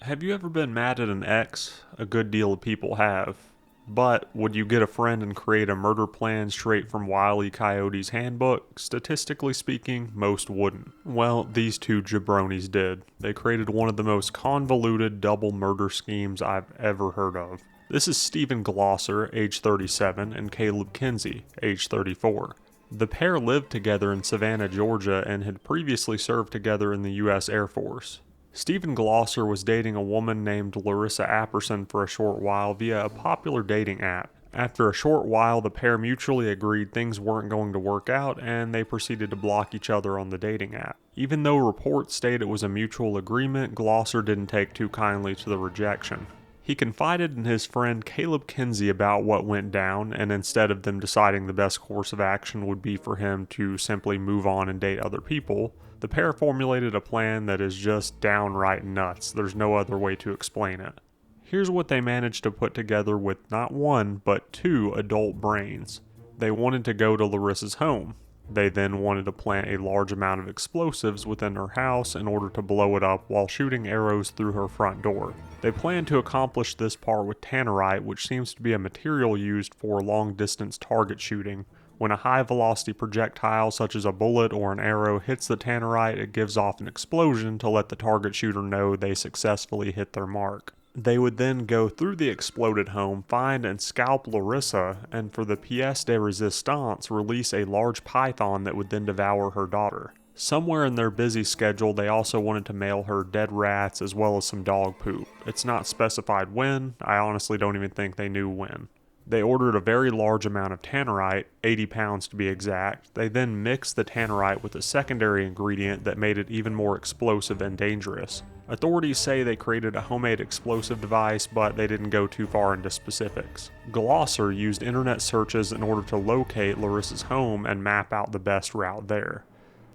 Have you ever been mad at an ex? A good deal of people have. But would you get a friend and create a murder plan straight from Wile E. Coyote's handbook? Statistically speaking, most wouldn't. Well, these two jabronis did. They created one of the most convoluted double murder schemes I've ever heard of. This is Stephen Glosser, age 37, and Caleb Kinsey, age 34. The pair lived together in Savannah, Georgia, and had previously served together in the U.S. Air Force. Stephen Glosser was dating a woman named Larissa Apperson for a short while via a popular dating app. After a short while, the pair mutually agreed things weren't going to work out and they proceeded to block each other on the dating app. Even though reports state it was a mutual agreement, Glosser didn't take too kindly to the rejection. He confided in his friend Caleb Kinsey about what went down, and instead of them deciding the best course of action would be for him to simply move on and date other people, the pair formulated a plan that is just downright nuts. There's no other way to explain it. Here's what they managed to put together with not one, but two adult brains. They wanted to go to Larissa's home. They then wanted to plant a large amount of explosives within her house in order to blow it up while shooting arrows through her front door. They planned to accomplish this part with tannerite, which seems to be a material used for long-distance target shooting. When a high-velocity projectile such as a bullet or an arrow hits the tannerite, it gives off an explosion to let the target shooter know they successfully hit their mark. They would then go through the exploded home, find and scalp Larissa, and for the pièce de résistance, release a large python that would then devour her daughter. Somewhere in their busy schedule, they also wanted to mail her dead rats as well as some dog poop. It's not specified when. I honestly don't even think they knew when. They ordered a very large amount of tannerite, 80 pounds to be exact. They then mixed the tannerite with a secondary ingredient that made it even more explosive and dangerous. Authorities say they created a homemade explosive device, but they didn't go too far into specifics. Glosser used internet searches in order to locate Larissa's home and map out the best route there.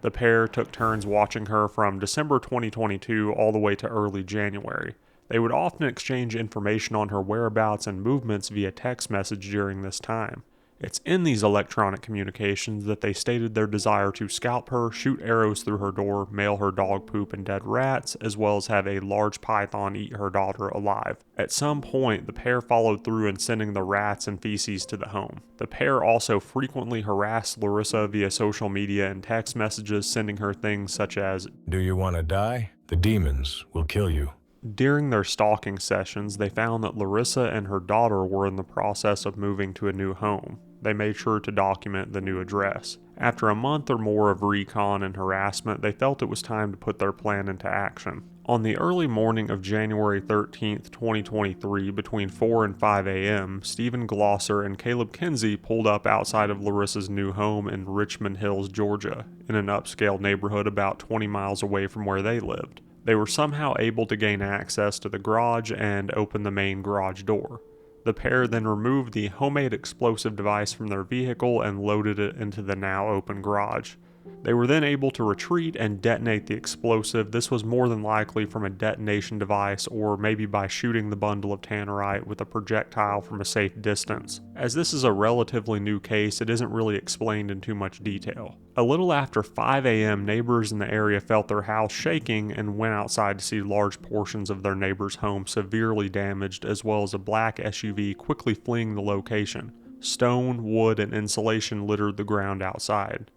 The pair took turns watching her from December 2022 all the way to early January. They would often exchange information on her whereabouts and movements via text message during this time. It's in these electronic communications that they stated their desire to scalp her, shoot arrows through her door, mail her dog poop and dead rats, as well as have a large python eat her daughter alive. At some point, the pair followed through in sending the rats and feces to the home. The pair also frequently harassed Larissa via social media and text messages, sending her things such as, "Do you want to die? The demons will kill you." During their stalking sessions, they found that Larissa and her daughter were in the process of moving to a new home. They made sure to document the new address. After a month or more of recon and harassment, they felt it was time to put their plan into action. On the early morning of January 13th, 2023, between 4 and 5 a.m., Stephen Glosser and Caleb Kinsey pulled up outside of Larissa's new home in Richmond Hills, Georgia, in an upscale neighborhood about 20 miles away from where they lived. They were somehow able to gain access to the garage and open the main garage door. The pair then removed the homemade explosive device from their vehicle and loaded it into the now open garage. They were then able to retreat and detonate the explosive. This was more than likely from a detonation device or maybe by shooting the bundle of tannerite with a projectile from a safe distance. As this is a relatively new case, it isn't really explained in too much detail. A little after 5 a.m., neighbors in the area felt their house shaking and went outside to see large portions of their neighbor's home severely damaged, as well as a black SUV quickly fleeing the location. Stone, wood, and insulation littered the ground outside.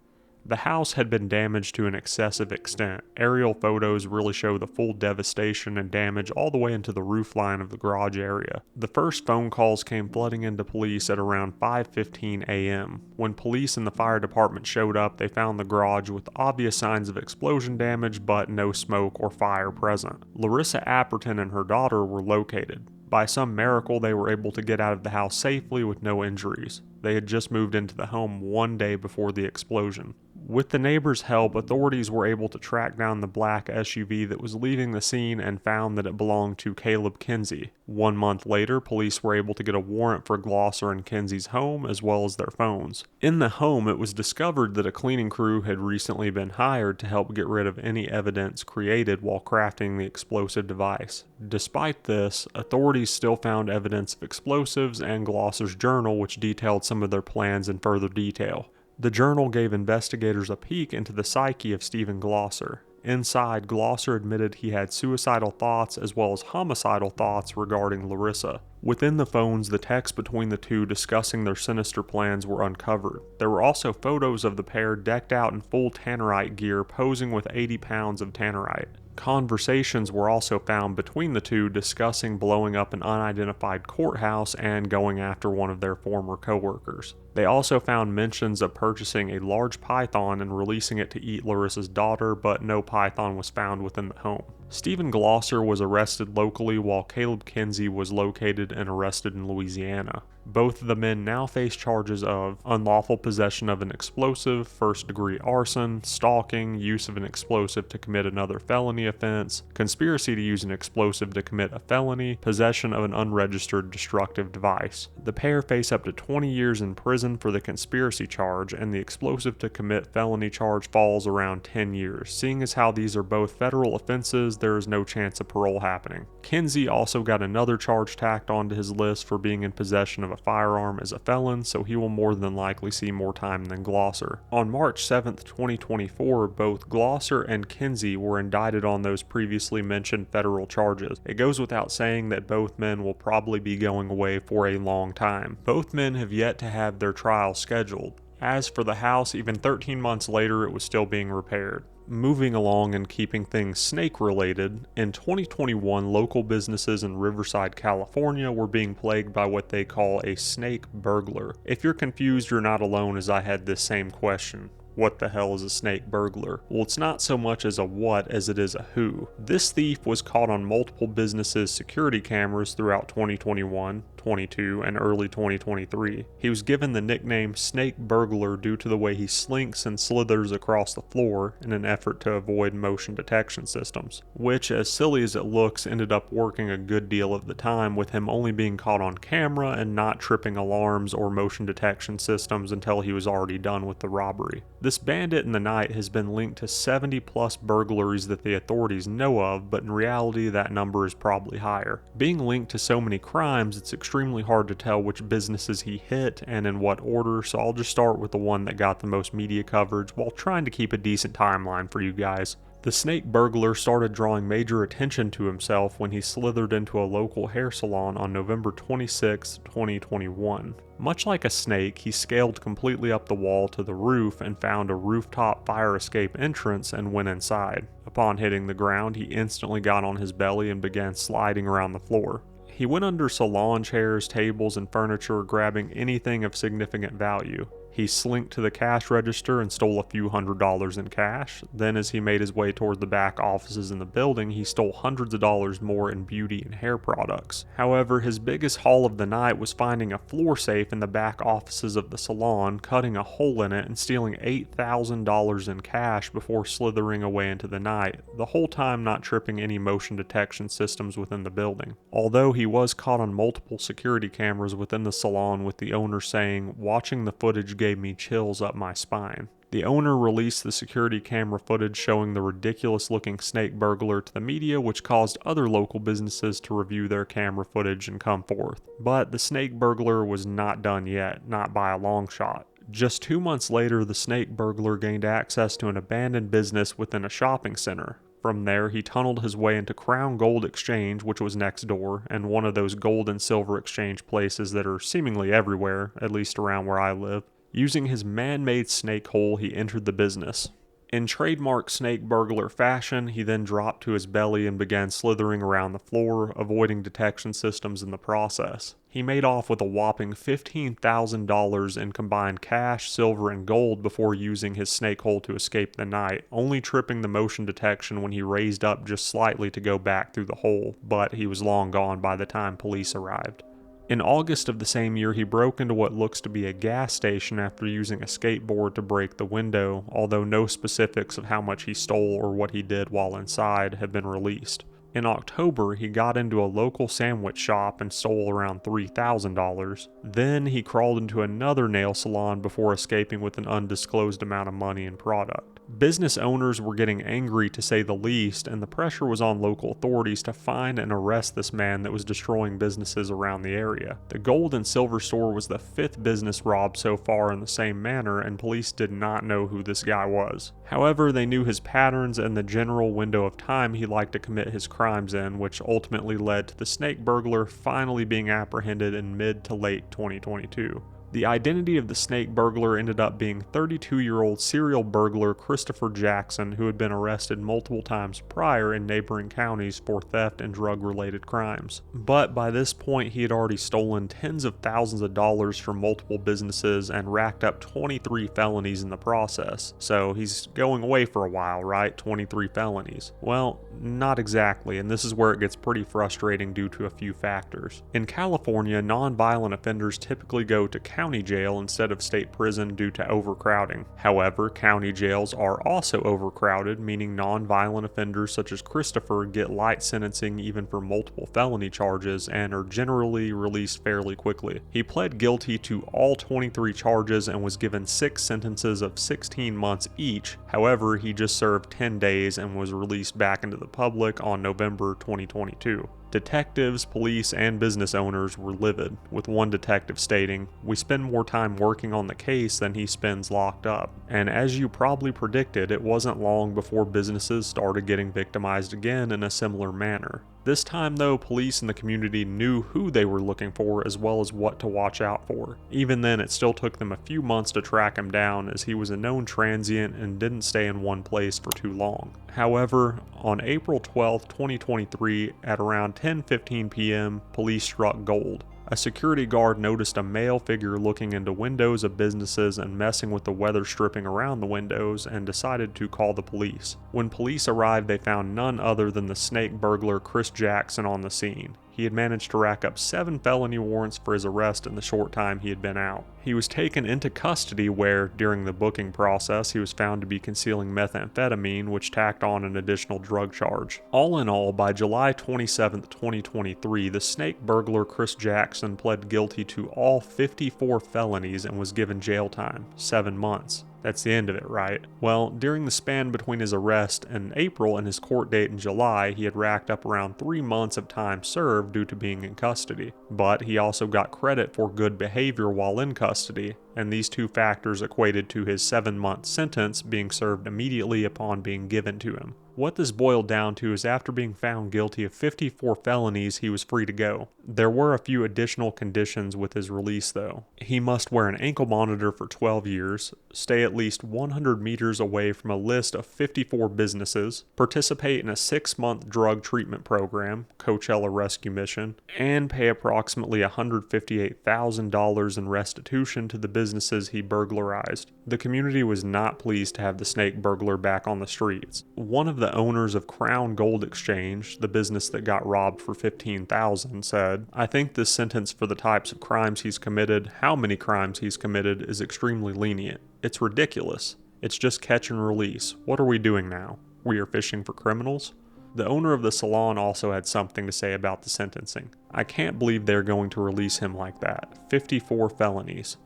The house had been damaged to an excessive extent. Aerial photos really show the full devastation and damage all the way into the roofline of the garage area. The first phone calls came flooding into police at around 5:15 a.m. When police and the fire department showed up, they found the garage with obvious signs of explosion damage, but no smoke or fire present. Larissa Apperton and her daughter were located. By some miracle, they were able to get out of the house safely with no injuries. They had just moved into the home one day before the explosion. With the neighbors' help, authorities were able to track down the black SUV that was leaving the scene and found that it belonged to Caleb Kinsey. 1 month later, police were able to get a warrant for Glosser and Kinsey's home as well as their phones. In the home, it was discovered that a cleaning crew had recently been hired to help get rid of any evidence created while crafting the explosive device. Despite this, authorities still found evidence of explosives and Glosser's journal, which detailed some of their plans in further detail. The journal gave investigators a peek into the psyche of Stephen Glosser. Inside, Glosser admitted he had suicidal thoughts as well as homicidal thoughts regarding Larissa. Within the phones, the texts between the two discussing their sinister plans were uncovered. There were also photos of the pair decked out in full tannerite gear posing with 80 pounds of tannerite. Conversations were also found between the two discussing blowing up an unidentified courthouse and going after one of their former coworkers. They also found mentions of purchasing a large python and releasing it to eat Larissa's daughter, but no python was found within the home. Stephen Glosser was arrested locally while Caleb Kinsey was located and arrested in Louisiana. Both of the men now face charges of unlawful possession of an explosive, first-degree arson, stalking, use of an explosive to commit another felony offense, conspiracy to use an explosive to commit a felony, possession of an unregistered destructive device. The pair face up to 20 years in prison for the conspiracy charge, and the explosive to commit felony charge falls around 10 years. Seeing as how these are both federal offenses, there is no chance of parole happening. Kinsey also got another charge tacked onto his list for being in possession of a firearm as a felon, so he will more than likely see more time than Glosser. On March 7, 2024, both Glosser and Kinsey were indicted on those previously mentioned federal charges. It goes without saying that both men will probably be going away for a long time. Both men have yet to have their trial scheduled. As for the house, even 13 months later, it was still being repaired. Moving along and keeping things snake-related, in 2021, local businesses in Riverside, California were being plagued by what they call a snake burglar. If you're confused, you're not alone, as I had this same question. What the hell is a snake burglar? Well, it's not so much as a what as it is a who. This thief was caught on multiple businesses' security cameras throughout 2021, 22, and early 2023. He was given the nickname Snake Burglar due to the way he slinks and slithers across the floor in an effort to avoid motion detection systems, which, as silly as it looks, ended up working a good deal of the time, with him only being caught on camera and not tripping alarms or motion detection systems until he was already done with the robbery. This bandit in the night has been linked to 70 plus burglaries that the authorities know of, but in reality that number is probably higher. Being linked to so many crimes, it's extremely hard to tell which businesses he hit and in what order, so I'll just start with the one that got the most media coverage while trying to keep a decent timeline for you guys. The snake burglar started drawing major attention to himself when he slithered into a local hair salon on November 26, 2021. Much like a snake, he scaled completely up the wall to the roof and found a rooftop fire escape entrance and went inside. Upon hitting the ground, he instantly got on his belly and began sliding around the floor. He went under salon chairs, tables, and furniture, grabbing anything of significant value. He slinked to the cash register and stole a few $100s in cash. Then, as he made his way toward the back offices in the building, he stole hundreds of dollars more in beauty and hair products. However, his biggest haul of the night was finding a floor safe in the back offices of the salon, cutting a hole in it, and stealing $8,000 in cash before slithering away into the night, the whole time not tripping any motion detection systems within the building. Although he was caught on multiple security cameras within the salon, with the owner saying, "Watching the footage gave me chills up my spine." The owner released the security camera footage showing the ridiculous looking snake burglar to the media, which caused other local businesses to review their camera footage and come forth. But the snake burglar was not done yet, not by a long shot. Just 2 months later, the snake burglar gained access to an abandoned business within a shopping center. From there, he tunneled his way into Crown Gold Exchange, which was next door, and one of those gold and silver exchange places that are seemingly everywhere, at least around where I live. Using his man-made snake hole, he entered the business. In trademark snake burglar fashion, he then dropped to his belly and began slithering around the floor, avoiding detection systems in the process. He made off with a whopping $15,000 in combined cash, silver, and gold before using his snake hole to escape the night, only tripping the motion detection when he raised up just slightly to go back through the hole, but he was long gone by the time police arrived. In August of the same year, he broke into what looks to be a gas station after using a skateboard to break the window, although no specifics of how much he stole or what he did while inside have been released. In October, he got into a local sandwich shop and stole around $3,000. Then he crawled into another nail salon before escaping with an undisclosed amount of money and product. Business owners were getting angry to say the least, and the pressure was on local authorities to find and arrest this man that was destroying businesses around the area. The gold and silver store was the 5th business robbed so far in the same manner, and police did not know who this guy was. However, they knew his patterns and the general window of time he liked to commit his crimes in, which ultimately led to the snake burglar finally being apprehended in mid to late 2022. The identity of the snake burglar ended up being 32-year-old serial burglar Christopher Jackson, who had been arrested multiple times prior in neighboring counties for theft and drug-related crimes. But by this point, he had already stolen tens of thousands of dollars from multiple businesses and racked up 23 felonies in the process. So he's going away for a while, right? 23 felonies. Well, not exactly, and this is where it gets pretty frustrating due to a few factors. In California, non-violent offenders typically go to county jail instead of state prison due to overcrowding. However, county jails are also overcrowded, meaning non-violent offenders such as Christopher get light sentencing even for multiple felony charges and are generally released fairly quickly. He pled guilty to all 23 charges and was given 6 sentences of 16 months each. However, he just served 10 days and was released back into the public on November 2022. Detectives, police, and business owners were livid, with one detective stating, "We spend more time working on the case than he spends locked up." And as you probably predicted, it wasn't long before businesses started getting victimized again in a similar manner. This time though, police and the community knew who they were looking for as well as what to watch out for. Even then, it still took them a few months to track him down, as he was a known transient and didn't stay in one place for too long. However, on April 12, 2023, at around 10:15 p.m., police struck gold. A security guard noticed a male figure looking into windows of businesses and messing with the weather stripping around the windows, and decided to call the police. When police arrived, they found none other than the snake burglar Chris Jackson on the scene. He had managed to rack up 7 felony warrants for his arrest in the short time he had been out. He was taken into custody where, during the booking process, he was found to be concealing methamphetamine, which tacked on an additional drug charge. All in all, by July 27, 2023, the snake burglar Chris Jackson pled guilty to all 54 felonies and was given jail time, 7 months. That's the end of it, right? Well, during the span between his arrest in April and his court date in July, he had racked up around 3 months of time served due to being in custody. But he also got credit for good behavior while in custody, and these two factors equated to his 7-month sentence being served immediately upon being given to him. What this boiled down to is after being found guilty of 54 felonies, he was free to go. There were a few additional conditions with his release though. He must wear an ankle monitor for 12 years, stay at least 100 meters away from a list of 54 businesses, participate in a 6-month drug treatment program, Coachella Rescue Mission, and pay approximately $158,000 in restitution to the businesses he burglarized. The community was not pleased to have the snake burglar back on the streets. One of the owners of Crown Gold Exchange, the business that got robbed for $15,000, said, "I think this sentence for the types of crimes he's committed, how many crimes he's committed, is extremely lenient. It's ridiculous. It's just catch and release. What are we doing now? We are fishing for criminals?" The owner of the salon also had something to say about the sentencing. "I can't believe they're going to release him like that. 54 felonies.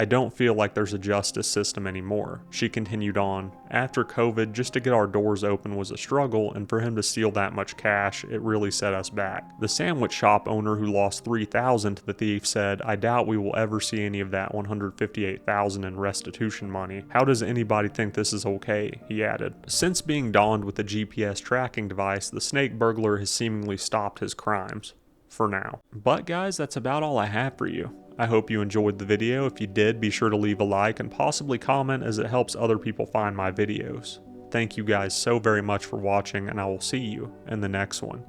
I don't feel like there's a justice system anymore." She continued on, "After COVID, just to get our doors open was a struggle, and for him to steal that much cash, it really set us back." The sandwich shop owner who lost $3,000 to the thief said, "I doubt we will ever see any of that $158,000 in restitution money. How does anybody think this is okay?" he added. Since being donned with a GPS tracking device, the snake burglar has seemingly stopped his crimes. For now. But guys, that's about all I have for you. I hope you enjoyed the video. If you did, be sure to leave a like and possibly comment, as it helps other people find my videos. Thank you guys so very much for watching, and I will see you in the next one.